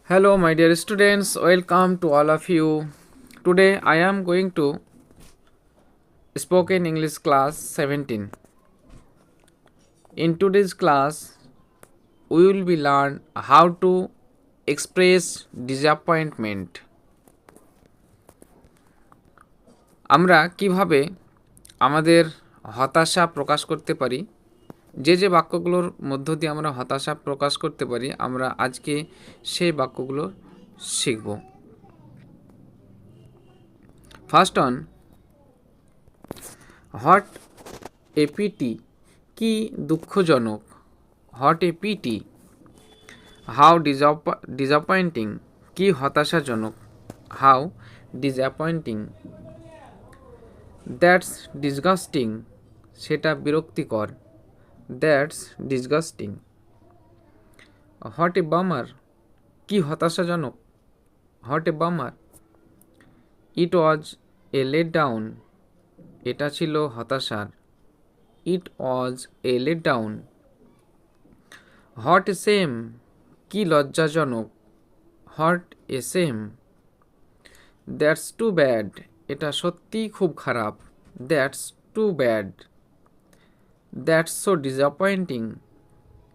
Hello, my dear students. Welcome to all of you. Today, I am going to spoken English class 17. In today's class, we will be learn how to express disappointment. আমরা কিভাবে আমাদের হতাশা প্রকাশ করতে পারি, যে বাক্যগুলোর মধ্য দিয়ে আমরা হতাশা প্রকাশ করতে পারি, আমরা আজকে সেই বাক্যগুলো শিখব। First on, what a pity, কি দুঃখজনক। What a pity. How disappointing, কি হতাশাজনক। How disappointing. দ্যাটস ডিসগাস্টিং, সেটা বিরক্তিকর। That's disgusting. What a bummer, কি হতাশাজনক। What a bummer. It was a let down, এটা ছিল হতাশার। It was a let down. What a shame, কি লজ্জাজনক। What a shame. That's too bad, এটা সত্যিই খুব খারাপ। That's too bad. That's so disappointing,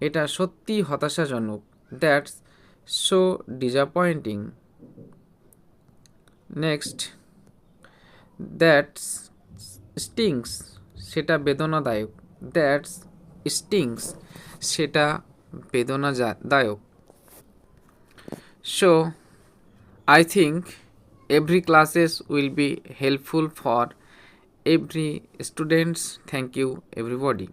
এটা সত্যিই হতাশাজনক। That's so disappointing. Next, that's stings, সেটা বেদনাদায়ক। দ্যাটস স্টিংস, সেটা বেদনাদায়ক। So I think every classes will be helpful for every students. Thank you everybody.